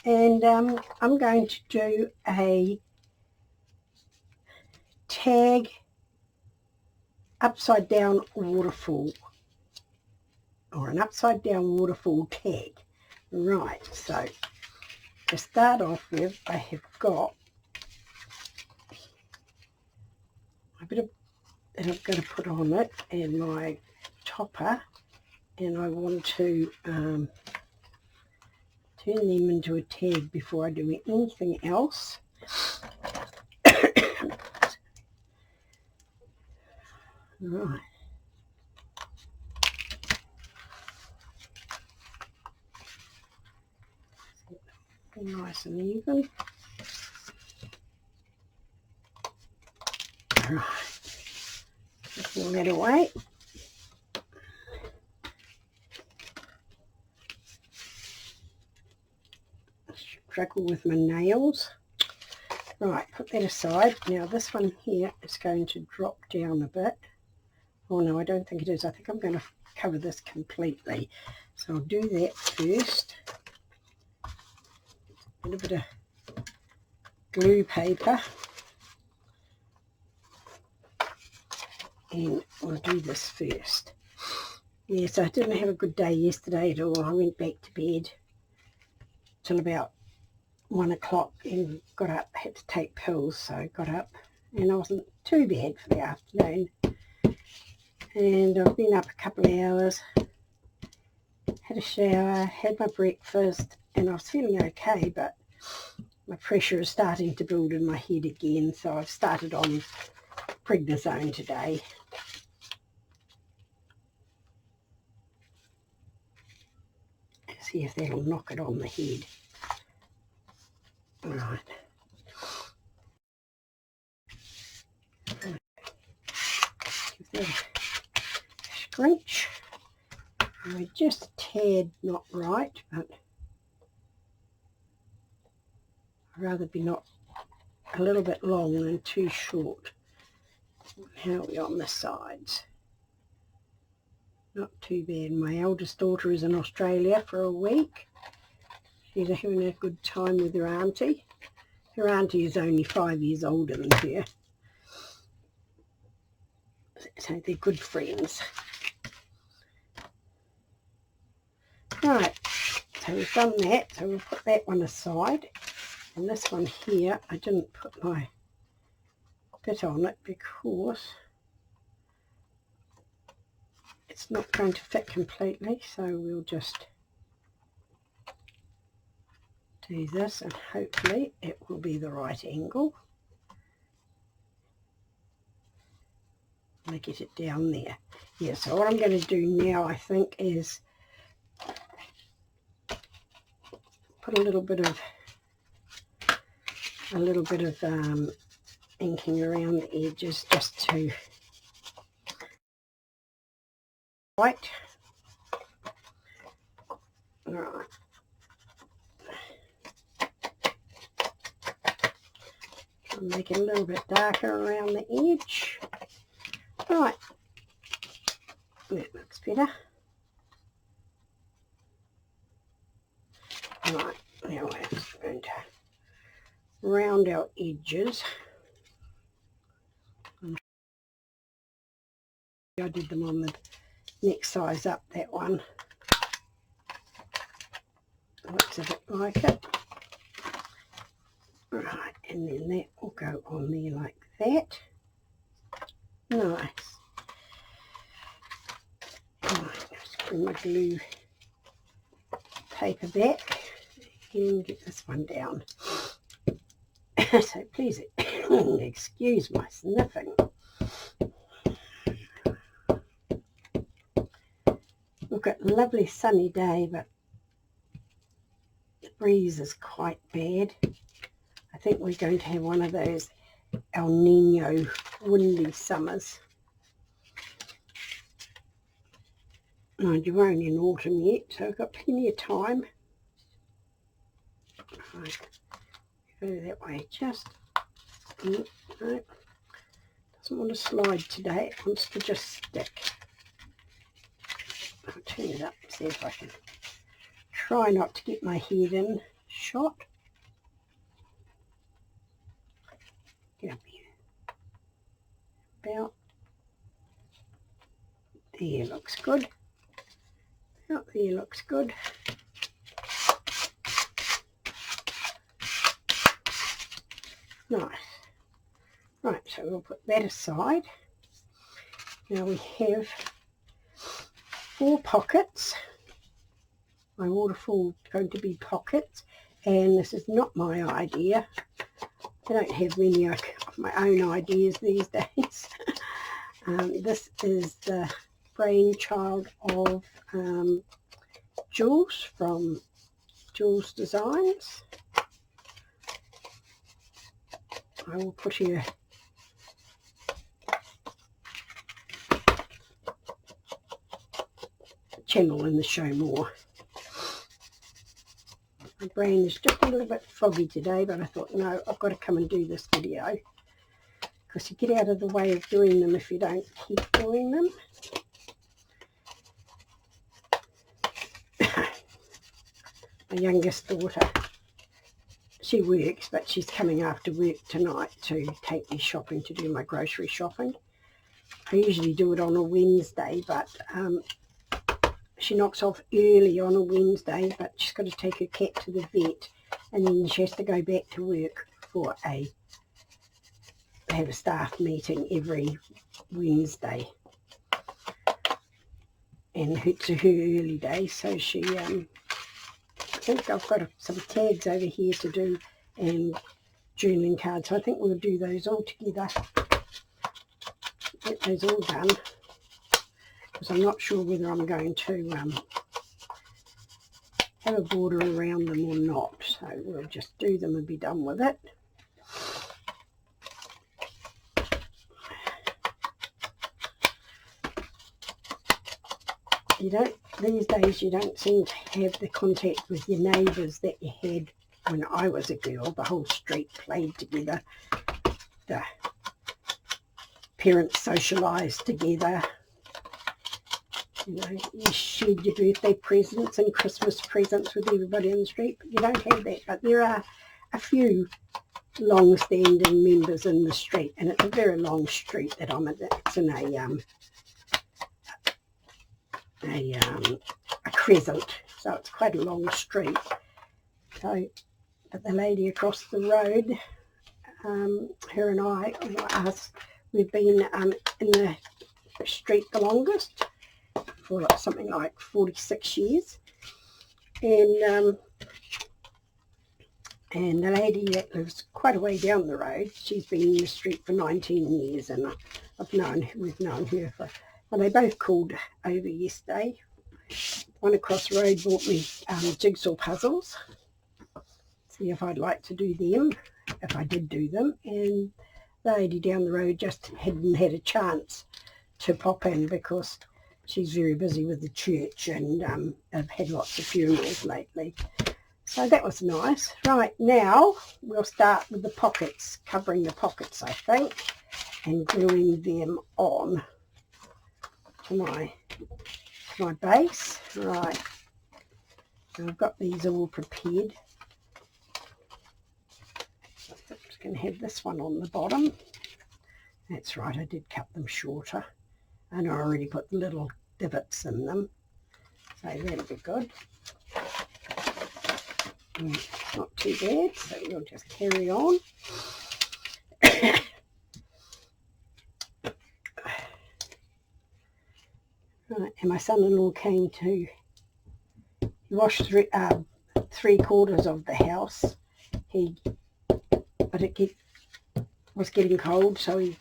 and I'm going to do a tag upside down waterfall, or an upside down waterfall tag. Right, so to start off with, I have got a bit of that I'm going to put on it and my topper, and I want to turn them into a tag before I do anything else. Right. Nice and even. Right. Put all that away. Struggle with my nails. Right, put that aside. Now this one here is going to drop down a bit. Oh no, I don't think it is. I think I'm going to cover this completely. So I'll do that first. A little bit of glue paper. And we'll do this first. Yes, I didn't have a good day yesterday at all. I went back to bed till about 1 o'clock and got up, had to take pills, so got up, and I wasn't too bad for the afternoon. And I've been up a couple of hours, had a shower, had my breakfast, and I was feeling okay, but my pressure is starting to build in my head again, so I've started on prednisone today. See if that'll knock it on the head. Right. Give that a scrunch. We're just a tad not right, but I'd rather be not a little bit long than too short. How are we on the sides? Not too bad. My eldest daughter is in Australia for a week. She's having a good time with her auntie. Her auntie is only 5 years older than her. So they're good friends. Right, so we've done that. So we'll put that one aside. And this one here, I didn't put my bit on it because it's not going to fit completely, so we'll just do this and hopefully it will be the right angle. I'm going to get it down there. Yeah, so what I'm going to do now, I think, is put a little bit of inking around the edges just to white. Right. I'll make it a little bit darker around the edge. Right. That looks better. Right. Now we're just going to round our edges. I did them on the next size up, that one. Looks a bit like it. Right, and then that will go on there like that. Nice. Right, just bring my glue paper back and get this one down. So please excuse my sniffing. We've got a lovely sunny day, but the breeze is quite bad. I think we're going to have one of those El Nino windy summers. Mind you, we're only in autumn yet, so I've got plenty of time. Right, go that way just. No, doesn't want to slide today, it wants to just stick. I'll turn it up and see if I can try not to get my head in. shot. Get up here. About there looks good. About there looks good. Nice. Right, so we'll put that aside. Now we have 4 pockets. My Waterfall is going to be pockets, and this is not my idea. I don't have many of my own ideas these days. This is the brainchild of Jules from Jules Designs. I will put here channel in the show more. My brain is just a little bit foggy today, but I thought, no, I've got to come and do this video, because you get out of the way of doing them if you don't keep doing them. My youngest daughter, she works, but she's coming after work tonight to take me shopping, to do my grocery shopping. I usually do it on a Wednesday, but she knocks off early on a Wednesday, but she's got to take her cat to the vet, and then she has to go back to work for they have a staff meeting every Wednesday, and it's her early day, so she I think I've got some tags over here to do, and journaling cards, so I think we'll do those all together, get those all done, because I'm not sure whether I'm going to have a border around them or not, so we'll just do them and be done with it. These days you don't seem to have the contact with your neighbours that you had when I was a girl. The whole street played together, the parents socialised together, you know, you shared your birthday presents and Christmas presents with everybody in the street, but you don't have that. But there are a few long-standing members in the street, and it's a very long street that I'm in. It's in a crescent, so it's quite a long street. So, but the lady across the road, her and I, or us, we've been in the street the longest, for like something like 46 years, and the lady that lives quite a way down the road, she's been in the street for 19 years, and we've known her for. Well, they both called over yesterday. One across the road bought me jigsaw puzzles, see if I'd like to do them, if I did do them, and the lady down the road just hadn't had a chance to pop in because she's very busy with the church, and I've had lots of funerals lately. So that was nice. Right, now we'll start with the pockets, covering the pockets, I think, and gluing them on to my base. Right, so I've got these all prepared. I'm just going to have this one on the bottom. That's right, I did cut them shorter, and I already put the little divots in them, so that'll be good. Not too bad, so we'll just carry on. Right, and my son-in-law came to wash 3/4 of the house. But it was getting cold, so he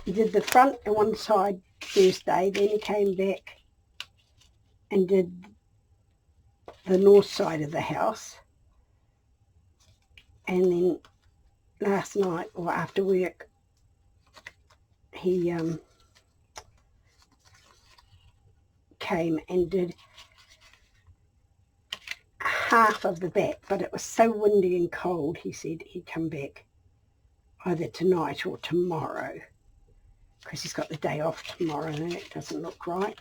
did the front and one side first day, then he came back and did the north side of the house, and then last night, or after work, he came and did half of the back, but it was so windy and cold, he said he'd come back either tonight or tomorrow, because he's got the day off tomorrow and it doesn't look right.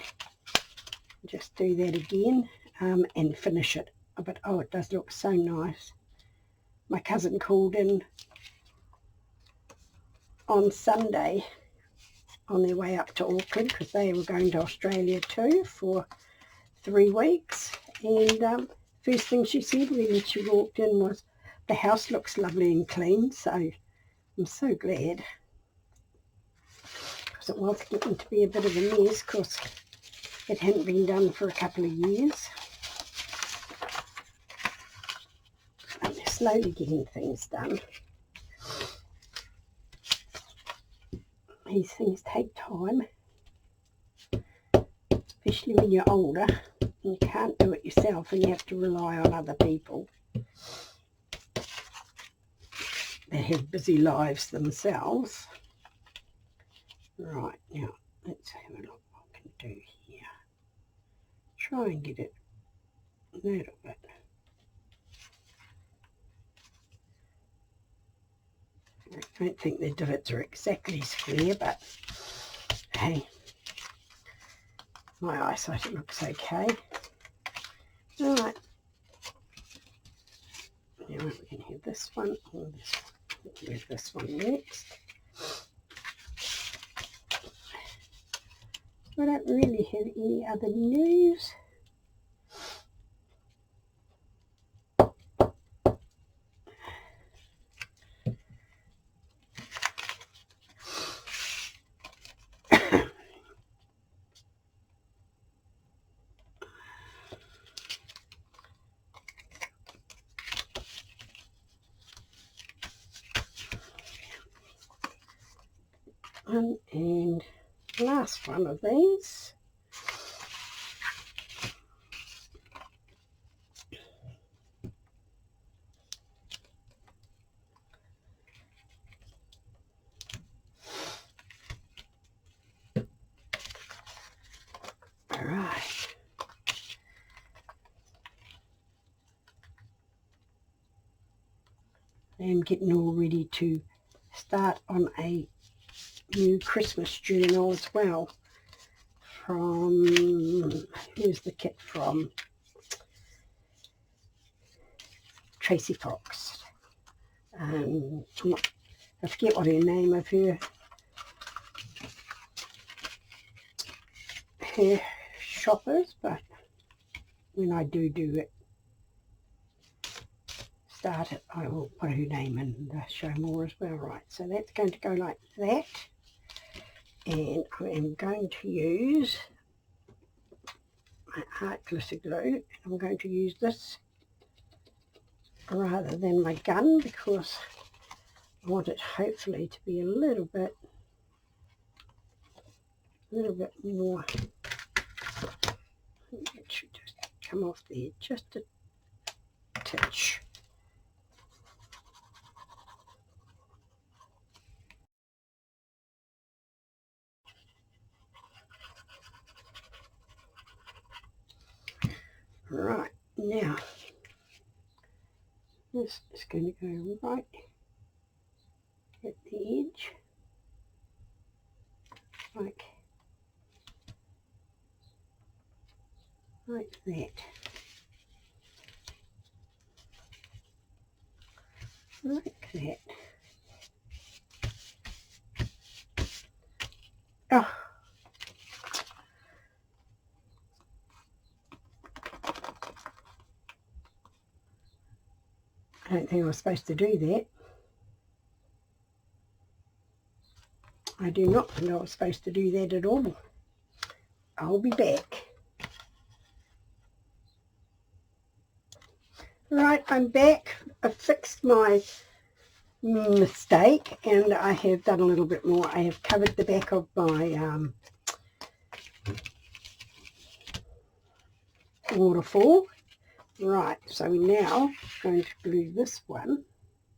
Just do that again and finish it but oh, it does look so nice. My cousin called in on Sunday on their way up to Auckland because they were going to Australia too for 3 weeks, and first thing she said when she walked in was, the house looks lovely and clean. So I'm so glad, because it was getting to be a bit of a mess because it hadn't been done for a couple of years. But they're slowly getting things done. These things take time, especially when you're older and you can't do it yourself and you have to rely on other people that have busy lives themselves. Right, now let's have a look what I can do here. Try and get it a little bit. I don't think the divots are exactly square, but hey, my eyesight looks okay. All right, now we can have this one or this one. We'll have this one next. I don't really have any other news. And last one of these. All right. I'm getting all ready to start on a new Christmas journal as well from, who's the kit from? Tracy Fox. I forget what her name of her shop is, but when I do it, start it, I will put her name in the show more as well. Right, so that's going to go like that, and I am going to use my art glitter glue, and I'm going to use this rather than my gun because I want it hopefully to be a little bit more. It should just come off there just a touch. Right, now this is going to go right at the edge, like that. Like that. Oh. I don't think I was supposed to do that. I do not think I was supposed to do that at all. I'll be back. Right, I'm back. I fixed my mistake and I have done a little bit more. I have covered the back of my Waterfall. Right, so we're now going to glue this one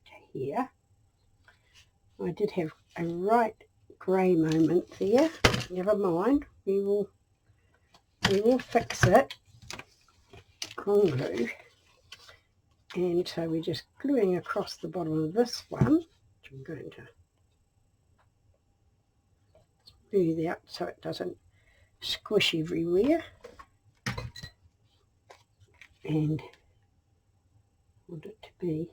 to here. I did have a right grey moment there. Never mind, we will fix it on glue. And so we're just gluing across the bottom of this one, which I'm going to smooth out so it doesn't squish everywhere. And want it to be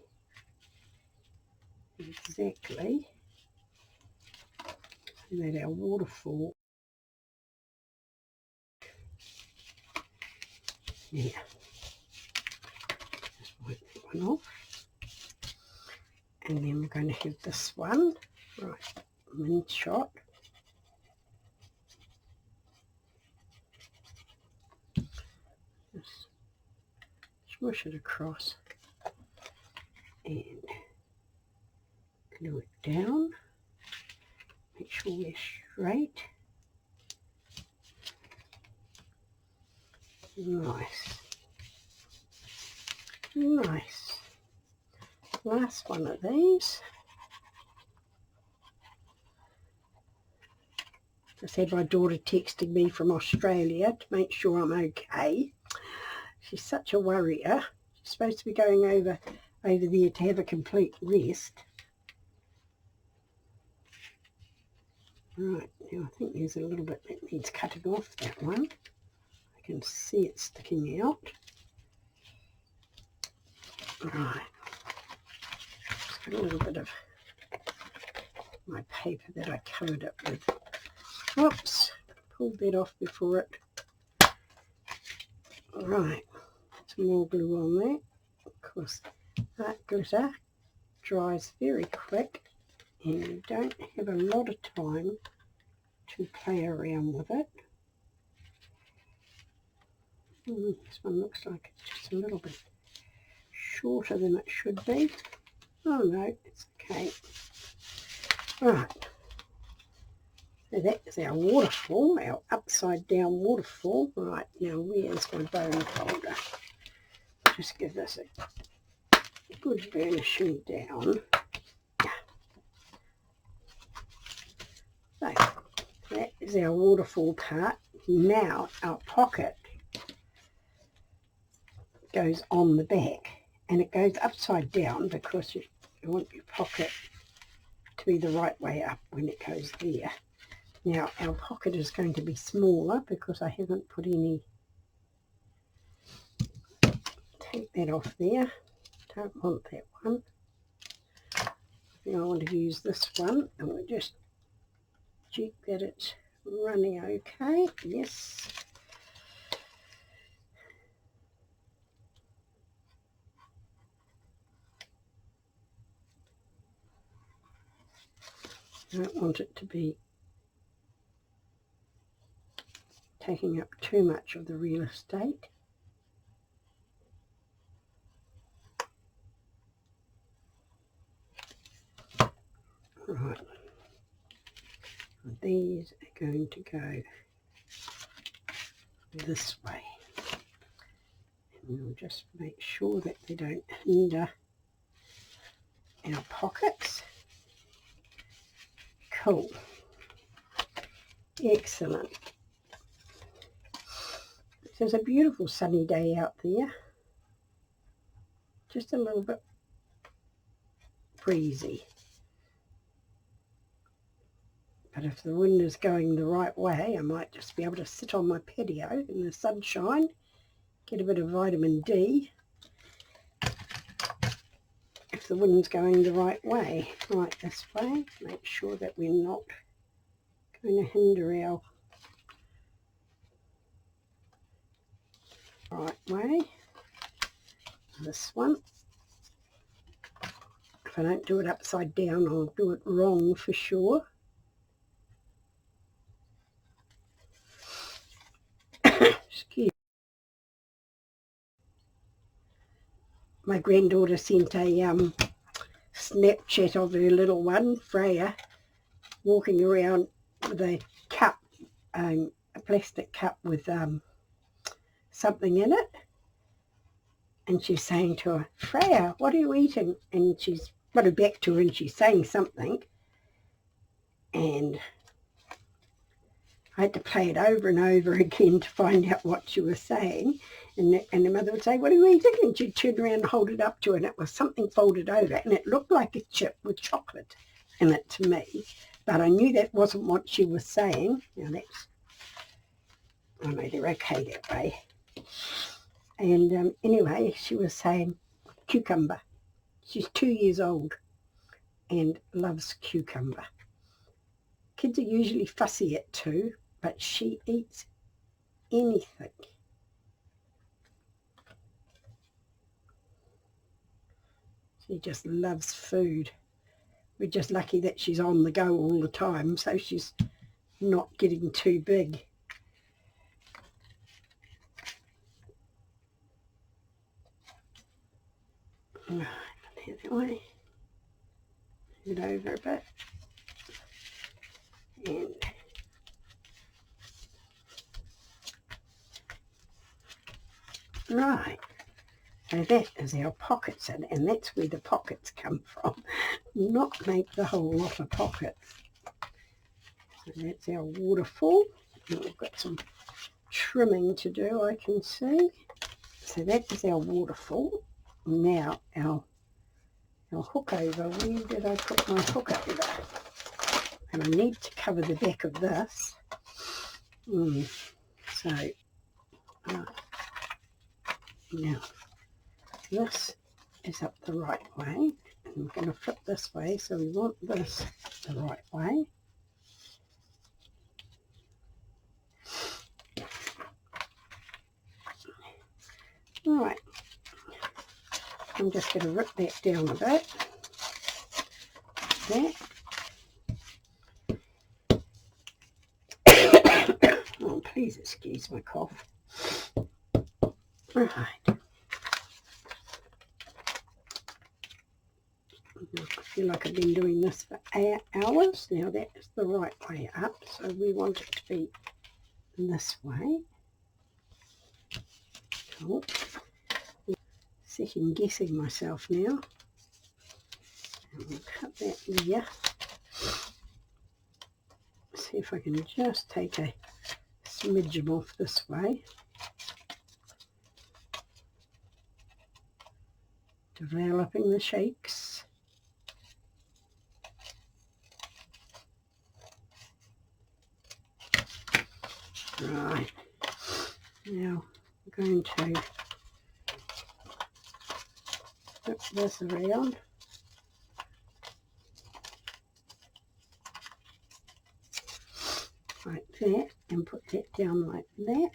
exactly so that our waterfall, yeah, just wipe that one off, and then we're going to have this one, right, min shot. Just smush it across and glue it down. Make sure we're straight. Nice. Nice. Last one of these. Just had my daughter texting me from Australia to make sure I'm okay. She's such a worrier. She's supposed to be going over there to have a complete rest. Right, now I think there's a little bit that needs cutting off, that one. I can see it sticking out. Right. Just got a little bit of my paper that I covered it with. Whoops, pulled that off before it. Right, some more glue on there. Of course, that glitter dries very quick and you don't have a lot of time to play around with it. This one looks like it's just a little bit shorter than it should be. Oh no, it's okay. Right. So that is our waterfall, our upside down waterfall. Right, now where's my bone folder? Just give this a good burnishing down. So that is our waterfall part. Now our pocket goes on the back, and it goes upside down because you want your pocket to be the right way up when it goes there. Now our pocket is going to be smaller because I haven't put any, take that off there, don't want that one. I think I want to use this one, and we'll just check that it's running okay. Yes. I don't want it to be taking up too much of the real estate. Right, these are going to go this way, and we'll just make sure that they don't hinder our pockets. Cool. Excellent. So it's a beautiful sunny day out there. Just a little bit breezy. But if the wind is going the right way, I might just be able to sit on my patio in the sunshine, get a bit of vitamin D. If the wind's going the right way, right this way, make sure that we're not going to hinder our right way. This one. If I don't do it upside down, I'll do it wrong for sure. Excuse me. My granddaughter sent a Snapchat of her little one, Freya, walking around with a cup, a plastic cup with something in it. And she's saying to her, Freya, what are you eating? And she's got her back to her and she's saying something. And I had to play it over and over again to find out what she was saying. And the mother would say, what are you eating? And she'd turn around and hold it up to her, and it was something folded over. And it looked like a chip with chocolate in it to me. But I knew that wasn't what she was saying. Now that's, I know they're okay that way. And anyway, she was saying, cucumber. She's 2 years old and loves cucumber. Kids are usually fussy at 2, but she eats anything. She just loves food. We're just lucky that she's on the go all the time, so she's not getting too big. Right, that way. Move it over a bit. And right, so that is our pockets, and that's where the pockets come from. Not make the whole lot of pockets. So that's our waterfall. And we've got some trimming to do, I can see. So that is our waterfall. Now our hook over. Where did I put my hook over? And I need to cover the back of this. So right. Now this is up the right way. And I'm going to flip this way, so we want this the right way. Right, I'm just going to rip that down a bit. That. Oh, please excuse my cough. Right. I feel like I've been doing this for hours. Now that is the right way up, so we want it to be this way. Cool. Second guessing myself now. And we'll cut that there. See if I can just take a smidgen off this way. Developing the shakes. Right. Now I'm going to flip this around. Like that, and put that down like that.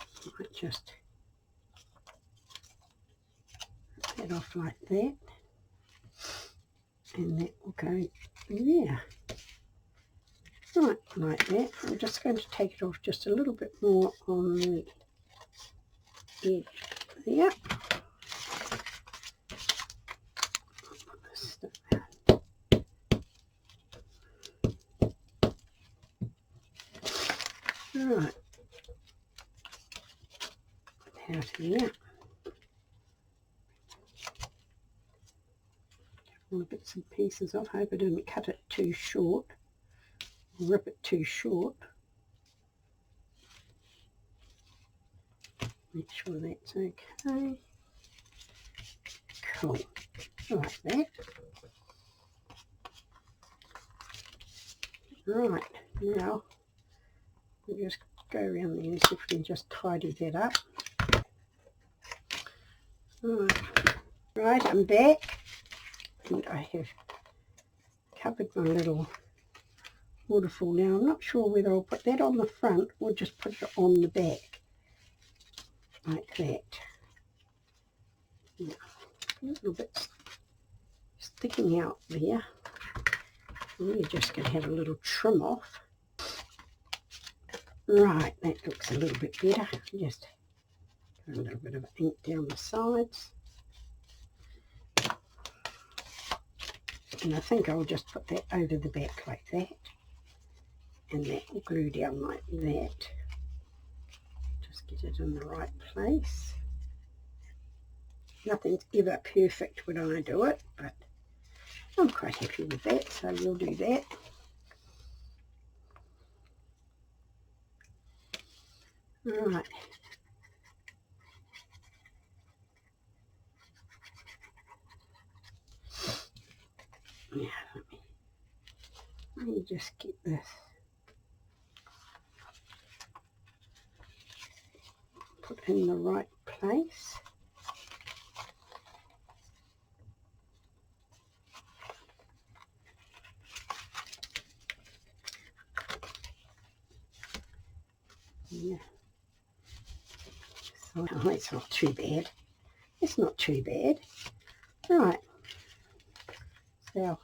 I might just put that off like that, and that will go there. Right, like that. I'm just going to take it off just a little bit more on the edge there. Put this stuff out. Right, out here. All the bits and pieces off. I hope I didn't cut it too short. Rip it too short. Make sure that's okay. Cool. Like that. Right, now we'll just go around there and see if we can just tidy that up. Right, I'm back, and I have covered my little waterfall. Now I'm not sure whether I'll put that on the front or just put it on the back like that. Now, a little bit sticking out there. We're just going to have a little trim off. Right, that looks a little bit better. Just put a little bit of ink down the sides. And I think I'll just put that over the back like that. And that will glue down like that. Just get it in the right place. Nothing's ever perfect when I do it, but I'm quite happy with that, so we'll do that. Right. Now, let me just get this. Put in the right place. Yeah. So, oh, it's not too bad. It's not too bad. Right. So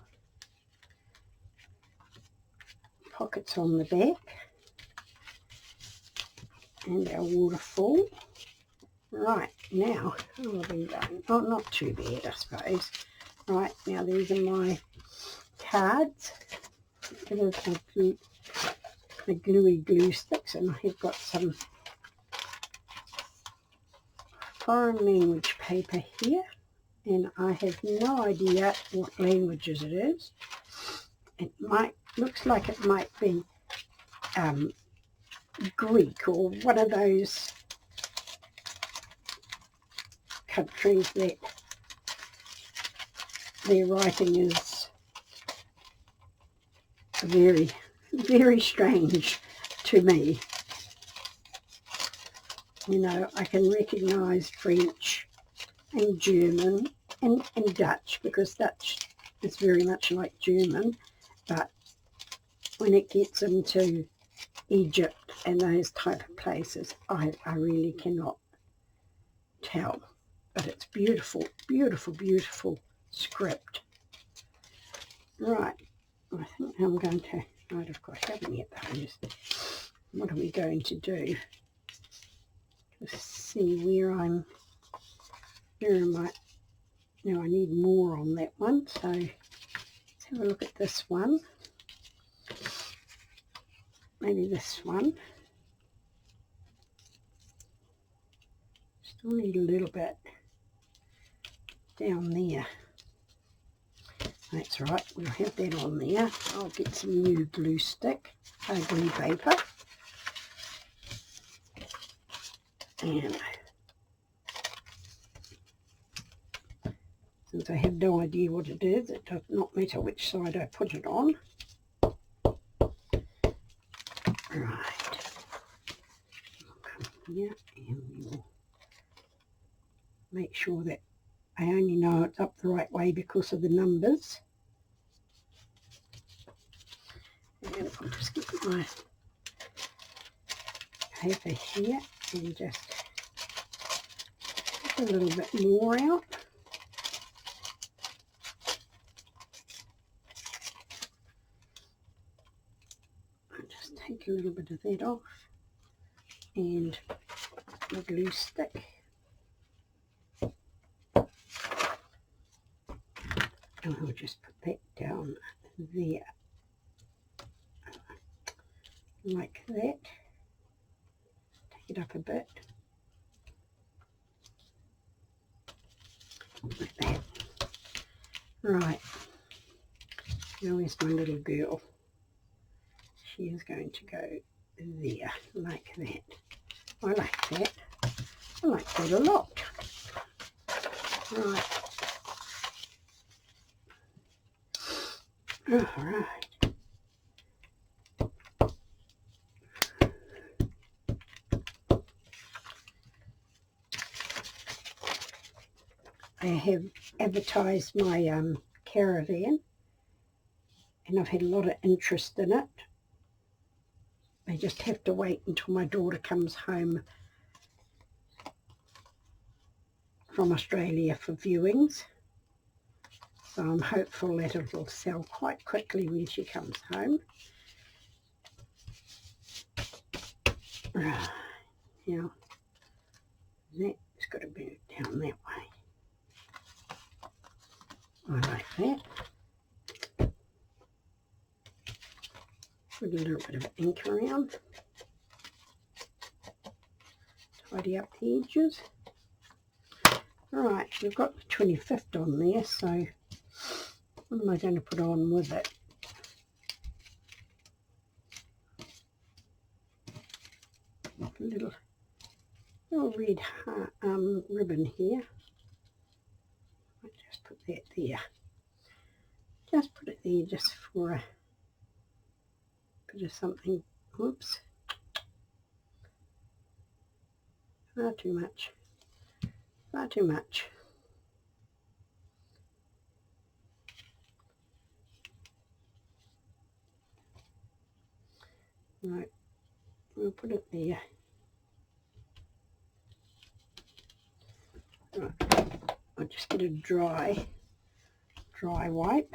pockets on the back and our waterfall. Right, now, how have I been going? Oh, not too bad, I suppose. Right, now these are my cards. It is my gluey glue sticks, and I have got some foreign language paper here, and I have no idea what languages it is. It looks like it might be Greek, or one of those countries that their writing is very, very strange to me. You know, I can recognise French and German and Dutch, because Dutch is very much like German, but when it gets into Egypt and those type of places, I really cannot tell. But it's beautiful, beautiful, beautiful script. Right, I think I'm going to, right, of course, I haven't yet those. What are we going to do? Let's see where am I? Now I need more on that one, so let's have a look at this one. Maybe this one. Still need a little bit down there. That's right, we'll have that on there. I'll get some new glue stick, glue paper. And since I have no idea what it is, it does not matter which side I put it on. Right. I'll come here and we will make sure that I only know it's up the right way because of the numbers. And I'll just get my paper here and just put a little bit more out. I'll just take a little bit of that off and the glue stick. And I'll just put that down there, like that. Take it up a bit, like that. Right, now where's my little girl? She is going to go there, like that. I like that. I like that a lot. Right. All right. I have advertised my caravan, and I've had a lot of interest in it. I just have to wait until my daughter comes home from Australia for viewings. So I'm hopeful that it will sell quite quickly when she comes home. Right, now that's got to be down that way. I like that. Put a little bit of ink around. Tidy up the edges. Right, we've got the 25th on there, so what am I going to put on with it? A little red ribbon here. I'll just put that there. Just put it there just for a bit of something. Whoops. Far too much. Far too much. Right, we'll put it there. just get a dry wipe.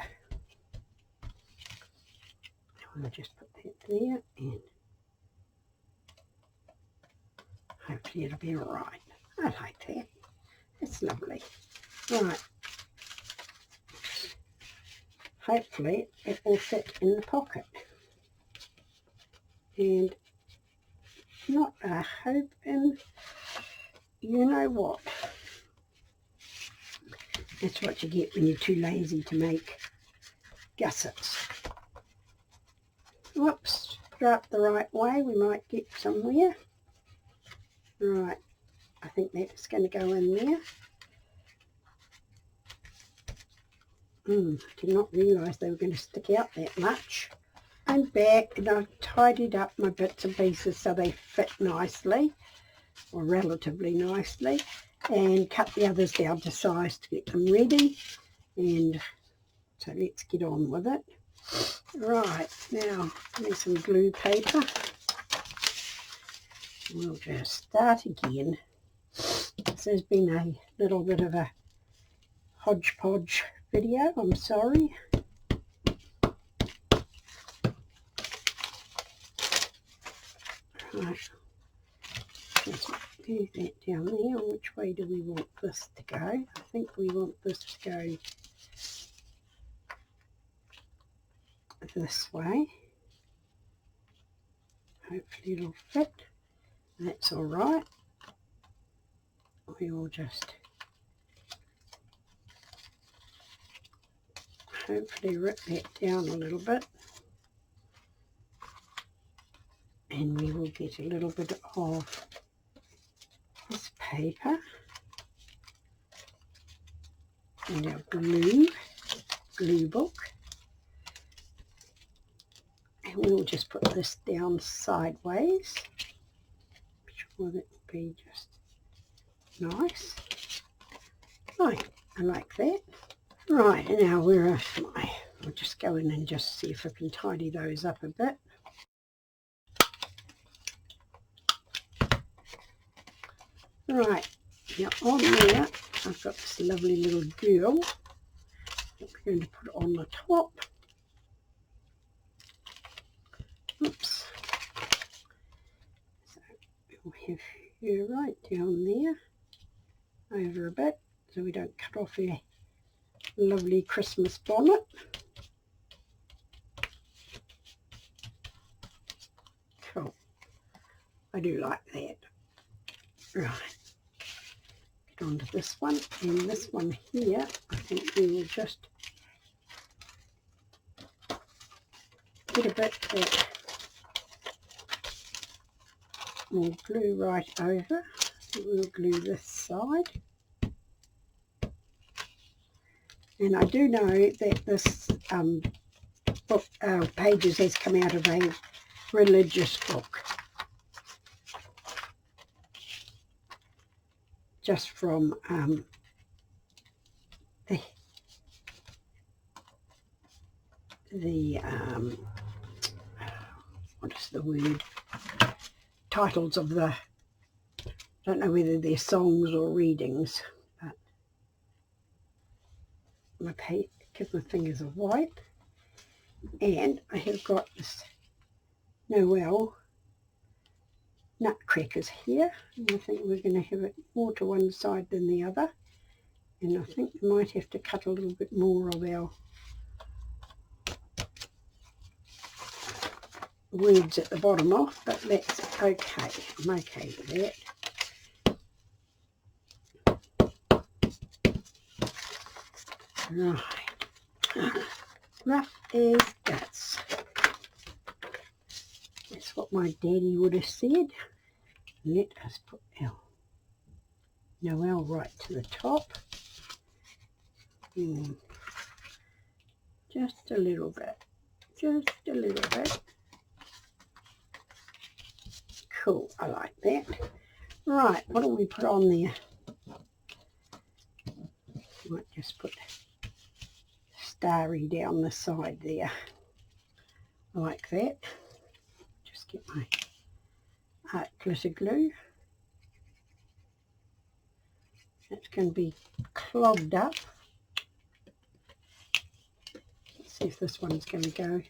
I'll just put that there, and hopefully it'll be all right. I like that. It's lovely. Right. Hopefully it will fit in the pocket. And not a hope in, you know what. That's what you get when you're too lazy to make gussets. Whoops, put it up the right way, we might get somewhere. Right, I think that's going to go in there. I did not realise they were going to stick out that much. I'm back, and I've tidied up my bits and pieces so they fit nicely, or relatively nicely, and cut the others down to size to get them ready. And so let's get on with it. Right, now there's some glue paper. We'll just start again. This has been a little bit of a hodgepodge video, I'm sorry. Right, just move that down there. Which way do we want this to go? I think we want this to go this way. Hopefully it'll fit. That's all right. We will just hopefully rip that down a little bit, and we will get a little bit of this paper and our glue book, and we'll just put this down sideways. I'm sure that will be just nice. Right, I like that. Right, now where are my, I'll just go in and just see if I can tidy those up a bit. Right, now on there I've got this lovely little girl that we're going to put on the top. Oops. So we'll have her right down there, over a bit, so we don't cut off her lovely Christmas bonnet. Cool. I do like that. Right. Get on to this one, and this one here, I think we will just get a bit that we'll glue right over. We'll glue this side. And I do know that this book, Pages, has come out of a religious book. Just from the what is the word? Titles of the, I don't know whether they're songs or readings, but give my fingers a wipe. And I have got this Noel nutcrackers here, and I think we're going to have it more to one side than the other, and I think we might have to cut a little bit more of our words at the bottom off, but that's okay. I'm okay with that. Right. Rough as guts. That's what my daddy would have said. Let us put our Noel right to the top. Just a little bit. Just a little bit. Cool, I like that. Right, what do we put on there? Might just put starry down the side there. I like that. Just get my art glitter glue. That's going to be clogged up. Let's see if this one's going to go.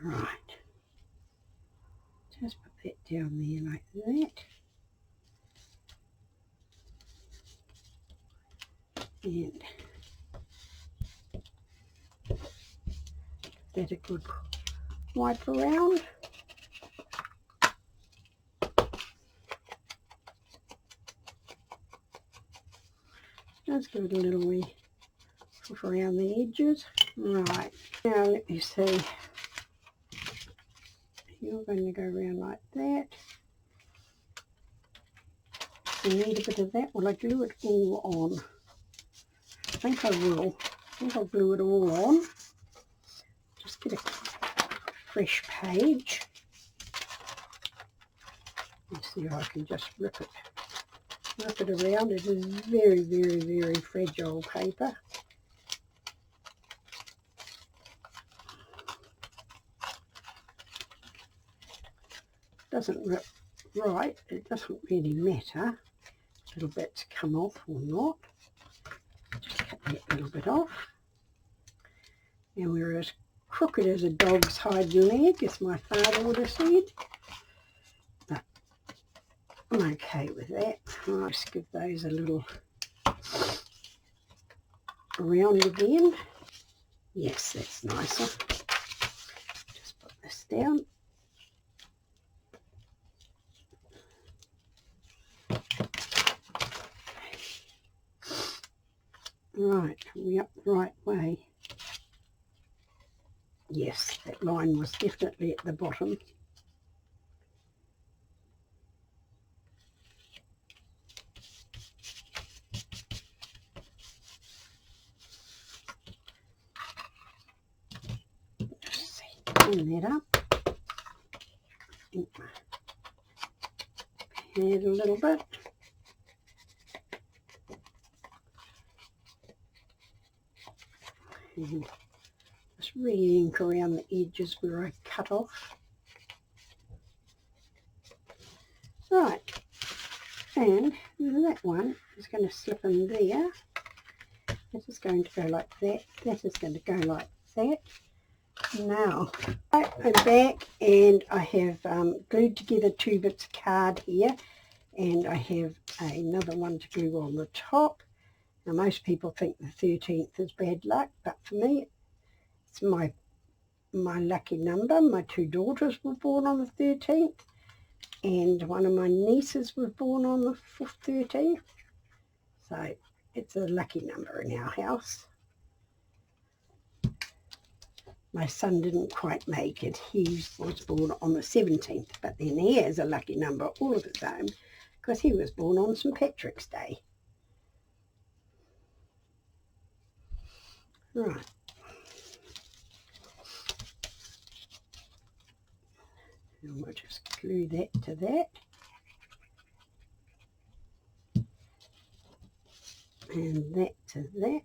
Right. Just put that down there like that. And give that a good wipe around. Just give it a little wee puff around the edges. Right, now let me see. You're going to go around like that. I need a bit of that. Will I glue it all on? I think I will. I think I'll glue it all on. Just get a fresh page. Let's see if I can just rip it around. It is very, very, very fragile paper. Doesn't rip right. It doesn't really matter. Little bits come off or not. Just cut that little bit off. And we're as crooked as a dog's hind leg, as my father would have said. But I'm okay with that. I'll just give those a little round again. Yes, that's nicer. Just put this down. Right, are we up the right way? Yes, that line was definitely at the bottom. Just see, clean that up. Add a little bit. And just re-ink around the edges where I cut off. Right, and that one is going to slip in there. This is going to go like that. That is going to go like that. Now, I'm back and I have glued together 2 bits of card here, and I have another one to glue on the top. Now, most people think the 13th is bad luck, but for me, it's my lucky number. My 2 daughters were born on the 13th, and one of my nieces was born on the 13th. So it's a lucky number in our house. My son didn't quite make it. He was born on the 17th, but then he has a lucky number all of his own because he was born on St. Patrick's Day. Right. And we'll just glue that to that. And that to that.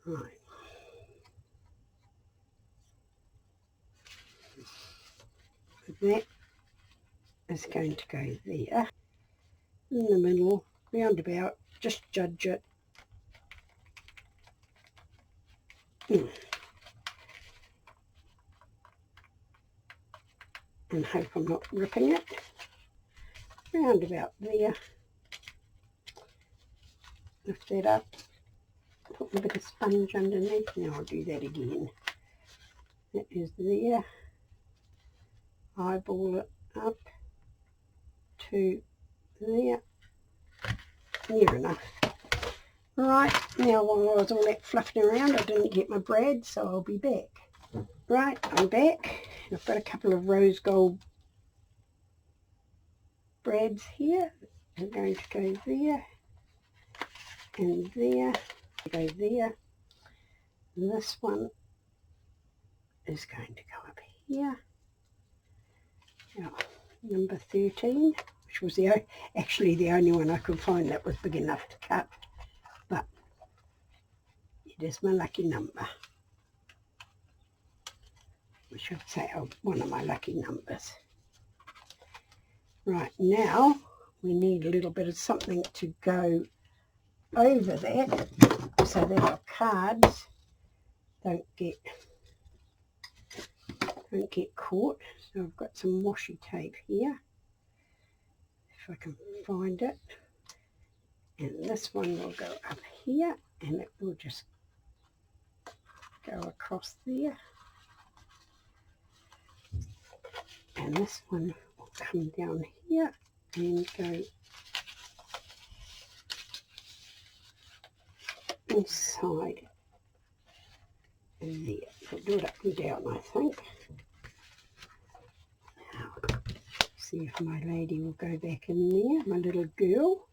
Right. That is going to go there. In the middle, round about, just judge it. And hope I'm not ripping it. Round about there. Lift that up. Put a bit of sponge underneath. Now I'll do that again. That is there. Eyeball it up to there. Near enough. Right, now while I was all that fluffing around, I didn't get my brad, so I'll be back. Right, I'm back. I've got a couple of rose gold brads here. I'm going to go there and there. Go there. And this one is going to go up here. Now, number 13, which was actually the only one I could find that was big enough to cut. But it is my lucky number. which I'd say one of my lucky numbers. Right, now we need a little bit of something to go over that so that our cards don't get caught. So I've got some washi tape here, if I can find it, and this one will go up here and it will just go across there, and this one will come down here and go inside there. I'll do it up and down, I think. Now, see if my lady will go back in there, my little girl.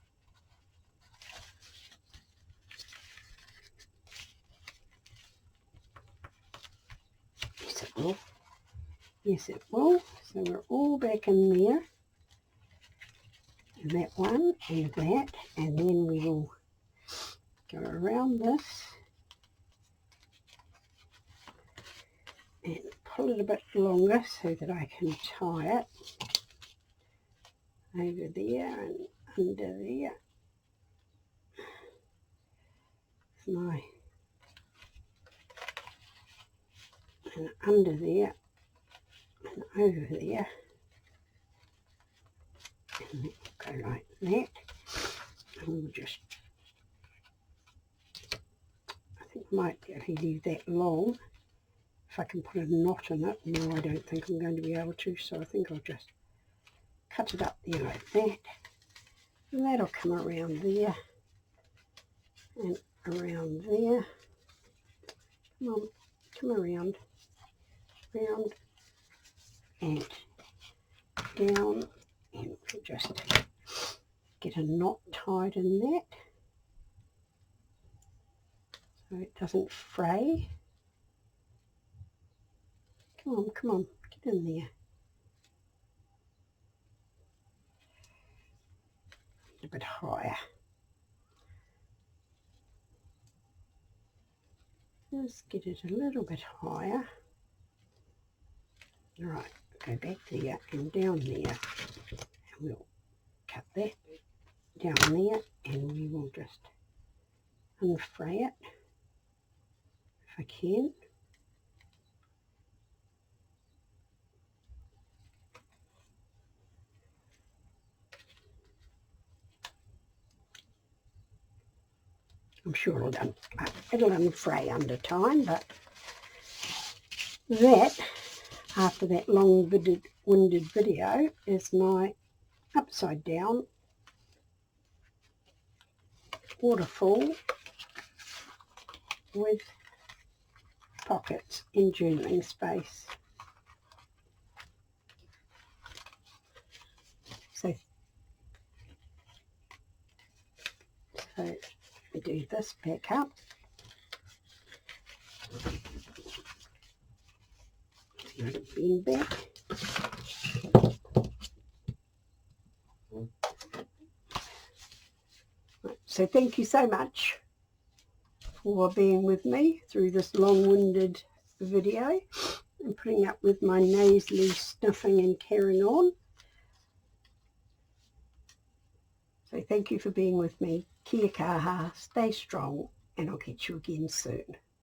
Yes, it will. Yes, it will. So we're all back in there. And that one and that. And then we will go around this and pull it a bit longer so that I can tie it over there and under there. And under there and over there, and it will go like that, and we'll just, I think I might actually leave that long if I can put a knot in it. No, I don't think I'm going to be able to, so I think I'll just cut it up there like that, and that'll come around there and around there. Come on, come around, round and down, and we'll just get a knot tied in that so it doesn't fray. Come on, get in there. A bit higher. Just get it a little bit higher. Right, go back there and down there, and we'll cut that down there, and we will just unfray it if I can. I'm sure it'll unfray under time, but that, after that long-winded video, is my upside down waterfall with pockets in journaling space. So we do this back up. Let it bend back. So thank you so much for being with me through this long-winded video and putting up with my nasally snuffing and carrying on. So thank you for being with me. Kia kaha, stay strong, and I'll catch you again soon.